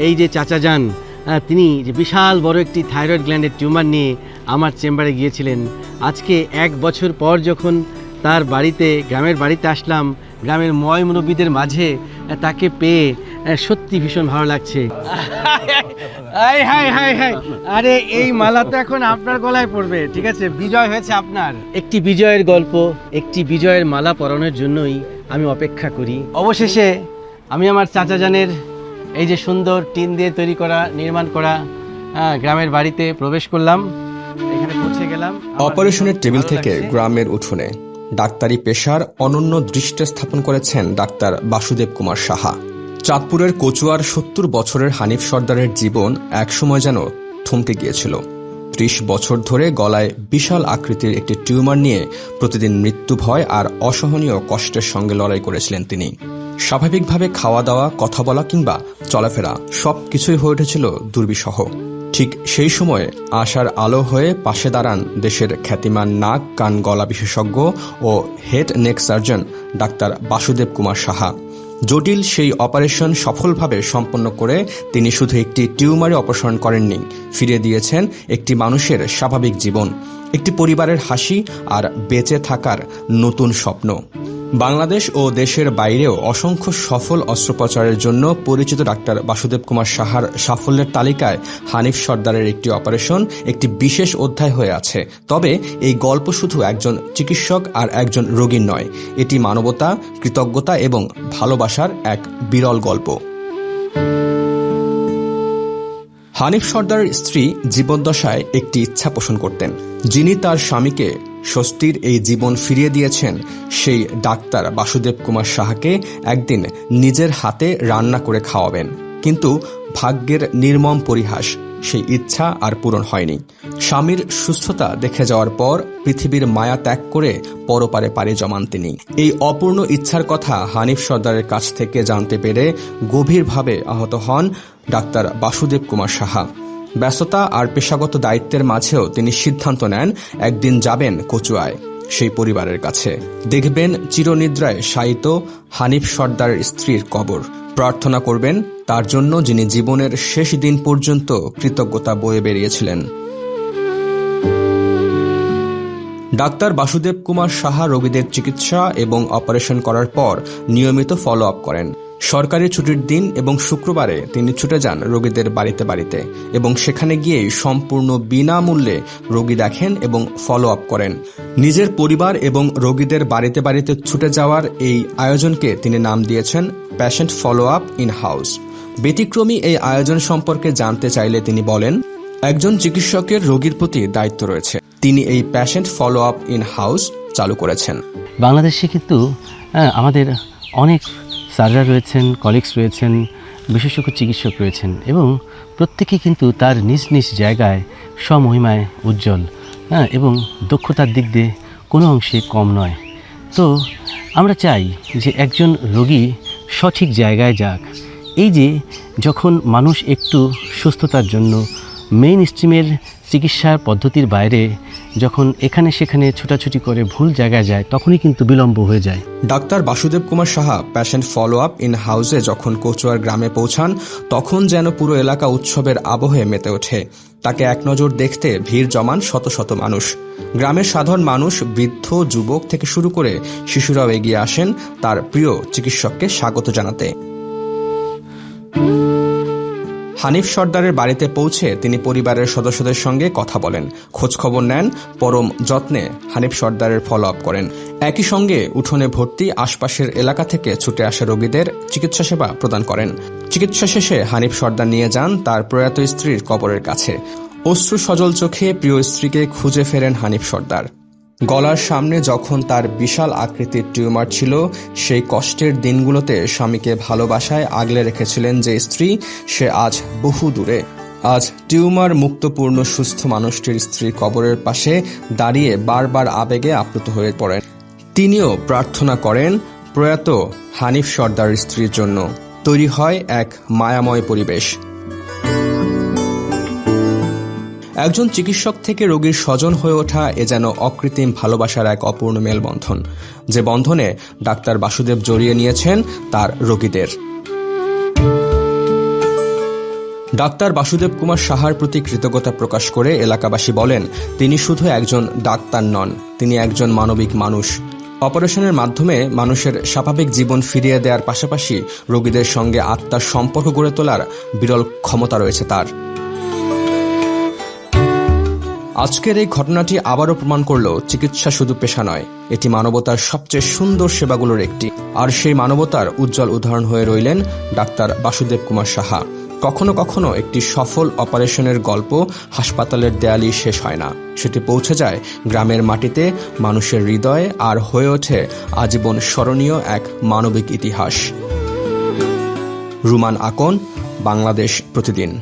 এই যে চাচা যান, তিনি যে বিশাল বড় একটি থাইরয়েড গ্ল্যান্ডের টিউমার নিয়ে আমার চেম্বারে গিয়েছিলেন। আজকে 1 বছর পর যখন তার বাড়িতে, গ্রামের বাড়িতে আসলাম, গ্রামের ময় মুরব্বীদের মাঝে তাকে পেয়ে সত্যি ভীষণ ভালো লাগছে। হাই হাই হাই হাই, আরে এই মালা তো এখন আপনার গলায় পড়বে, ঠিক আছে? বিজয় হয়েছে আপনার। একটি বিজয়ের গল্প, একটি বিজয়ের মালা পরানোর জন্যই আমি অপেক্ষা করি। অবশেষে আমি আমার চাচা জানের এই যে সুন্দর টিন দিয়ে তৈরি করা, নির্মাণ করা গ্রামের বাড়িতে প্রবেশ করলাম। এখানে পৌঁছে গেলাম। অপারেশনের টেবিল থেকে গ্রামের উঠোনে ডাক্তারি পেশার অনন্য দৃষ্টি স্থাপন করেছেন ডাক্তার বাসুদেব কুমার সাহা। চাঁদপুরের কচুয়ার 70 বছরের হানিফ সর্দারের জীবন একসময় যেন থমকে গিয়েছিল। 30 বছর ধরে গলায় বিশাল আকৃতির একটি টিউমার নিয়ে প্রতিদিন মৃত্যু ভয় আর অসহনীয় কষ্টের সঙ্গে লড়াই করেছিলেন তিনি। স্বাভাবিকভাবে খাওয়া দাওয়া, কথা বলা কিংবা চলাফেরা সবকিছুই হয়ে উঠেছিল দুর্বিষহ। ঠিক সেই সময়ে আশার আলো হয়ে পাশে দাঁড়ান দেশের খ্যাতিমান নাক কান গলা বিশেষজ্ঞ ও head neck surgeon doctor Basudeb Kumar Saha. জটিল সেই অপারেশন সফলভাবে সম্পন্ন করে তিনি শুধু একটি টিউমারে অপারেশন করেননি, ফিরিয়ে দিয়েছেন একটি মানুষের স্বাভাবিক জীবন, একটি পরিবারের হাসি আর বেঁচে থাকার নতুন স্বপ্ন। বাংলাদেশ ও দেশের বাইরেও অসংখ্য সফল অস্ত্রোপচারের জন্য পরিচিত ডাক্তার বাসুদেব কুমার সাহার সাফল্যের তালিকায় হানিফ সর্দারের একটি অপারেশন একটি বিশেষ অধ্যায় হয়ে আছে। তবে এই গল্প শুধু একজন চিকিৎসক আর একজন রোগীর নয়, এটি মানবতা, কৃতজ্ঞতা এবং ভালোবাসার এক বিরল গল্প। হানিফ সর্দারের স্ত্রী জীবদ্দশায় একটি ইচ্ছা পোষণ করতেন। যিনি তার স্বামীকে স্বস্তির এই জীবন ফিরিয়ে দিয়েছেন, সেই ডাক্তার বাসুদেব কুমার সাহাকে একদিন নিজের হাতে রান্না করে খাওয়াবেন। কিন্তু ভাগ্যের নির্মম পরিহাস, সেই ইচ্ছা আর পূরণ হয়নি। স্বামীর সুস্থতা দেখে যাওয়ার পর পৃথিবীর মায়া ত্যাগ করে পরপারে পাড়ি জমান তিনি। এই অপূর্ণ ইচ্ছার কথা হানিফ সর্দারের কাছ থেকে জানতে পেরে গভীরভাবে আহত হন ডাক্তার বাসুদেব কুমার সাহা। ব্যস্ততা আর পেশাগত দায়িত্বের মাঝেও তিনি সিদ্ধান্ত নেন একদিন যাবেন কচুয়ায় সেই পরিবারের কাছে, দেখবেন চিরনিদ্রায় শায়িত হানিফ সর্দারের স্ত্রীর কবর, প্রার্থনা করবেন তার জন্য যিনি জীবনের শেষ দিন পর্যন্ত কৃতজ্ঞতা বয়ে বেরিয়েছিলেন। ডাক্তার বাসুদেব কুমার সাহা রোগীদের চিকিৎসা এবং অপারেশন করার পর নিয়মিত ফলো আপ করেন। সরকারি ছুটির দিন এবং শুক্রবারে তিনি ছুটে যান রোগীদের বাড়িতে বাড়িতে এবং সেখানে গিয়েই সম্পূর্ণ বিনামূল্যে রোগী দেখেন এবং ফলো আপ করেন। নিজের পরিবার এবং রোগীদের বাড়িতে বাড়িতে ছুটে যাওয়ার এই আয়োজনকে তিনি নাম দিয়েছেন patient follow up in house. ব্যতিক্রমী এই আয়োজন সম্পর্কে জানতে চাইলে তিনি বলেন, একজন চিকিৎসকের রোগীর প্রতি দায়িত্ব রয়েছে। তিনি এই patient follow up in house চালু করেছেন। বাংলাদেশে কিন্তু আমাদের অনেক সার্জার রয়েছেন, কলিগস রয়েছেন, বিশেষজ্ঞ চিকিৎসক রয়েছেন এবং প্রত্যেকে কিন্তু তার নিজ নিজ জায়গায় স্বমহিমায় উজ্জ্বল এবং দক্ষতার দিক দিয়ে কোনো অংশে কম নয়। তো আমরা চাই যে একজন রোগী সঠিক জায়গায় যাক। এই যে যখন মানুষ একটু সুস্থতার জন্য মেইন স্ট্রিমের চিকিৎসার পদ্ধতির বাইরে যখন এখানে সেখানে ছোটাছুটি করে ভুল জায়গায় যায়, তখনই কিন্তু বিলম্ব হয়ে যায়। ডাক্তার Basudeb Kumar Saha patient follow up in হাউসে যখন কচুয়ার গ্রামে পৌঁছান, তখন যেন পুরো এলাকা উৎসবের আবহে মেতে ওঠে। তাকে এক নজর দেখতে ভিড় জমান শত শত মানুষ। গ্রামের সাধারণ মানুষ, বৃদ্ধ, যুবক থেকে শুরু করে শিশুরাও এগিয়ে আসেন তার প্রিয় চিকিৎসককে স্বাগত জানাতে। হানিফ সর্দারের বাড়িতে পৌঁছে তিনি পরিবারের সদস্যদের সঙ্গে কথা বলেন, খোঁজখবর নেন, পরম যত্নে হানিফ সর্দারের ফলো আপ করেন। একই সঙ্গে উঠোনে ভর্তি আশপাশের এলাকা থেকে ছুটে আসা রোগীদের চিকিৎসা সেবা প্রদান করেন। চিকিৎসা শেষে হানিফ সর্দার নিয়ে যান তার প্রয়াত স্ত্রীর কবরের কাছে। অশ্রু সজল চোখে প্রিয় স্ত্রীকে খুঁজে ফেরেন হানিফ সর্দার। গলার সামনে যখন তার বিশাল আকৃতির টিউমার ছিল, সেই কষ্টের দিনগুলোতে স্বামীকে ভালোবাসায় আগলে রেখেছিলেন যে স্ত্রী, সে আজ বহু দূরে। আজ টিউমার মুক্তপূর্ণ সুস্থ মানুষটির স্ত্রীর কবরের পাশে দাঁড়িয়ে বারবার আবেগে আপ্লুত হয়ে পড়েন। তিনিও প্রার্থনা করেন প্রয়াত হানিফ সর্দারের স্ত্রীর জন্য। তৈরি হয় এক মায়াময় পরিবেশ। একজন চিকিৎসক থেকে রোগীর স্বজন হয়ে ওঠা এ যেন অকৃত্রিম ভালোবাসার এক অপূর্ণ মেলবন্ধন, যে বন্ধনে ডাক্তার বাসুদেব জড়িয়ে নিয়েছেন তার রোগীদের। ডাক্তার বাসুদেব কুমার সাহার প্রতি কৃতজ্ঞতা প্রকাশ করে এলাকাবাসী বলেন, তিনি শুধু একজন ডাক্তার নন, তিনি একজন মানবিক মানুষ। অপারেশনের মাধ্যমে মানুষের স্বাভাবিক জীবন ফিরিয়ে দেওয়ার পাশাপাশি রোগীদের সঙ্গে আত্মার সম্পর্ক গড়ে তোলার বিরল ক্ষমতা রয়েছে তার। আজকের এই ঘটনাটি আবারও প্রমাণ করল, চিকিৎসা শুধু পেশা নয়, এটি মানবতার সবচেয়ে সুন্দর সেবাগুলোর একটি। আর সেই মানবতার উজ্জ্বল উদাহরণ হয়ে রইলেন ডাক্তার বাসুদেব কুমার সাহা। কখনো কখনো একটি সফল অপারেশনের গল্প হাসপাতালের দেয়ালেই শেষ হয় না, সেটি পৌঁছে যায় গ্রামের মাটিতে, মানুষের হৃদয়ে, আর হয়ে ওঠে আজীবন স্মরণীয় এক মানবিক ইতিহাস। রুমান আকন, বাংলাদেশ প্রতিদিন।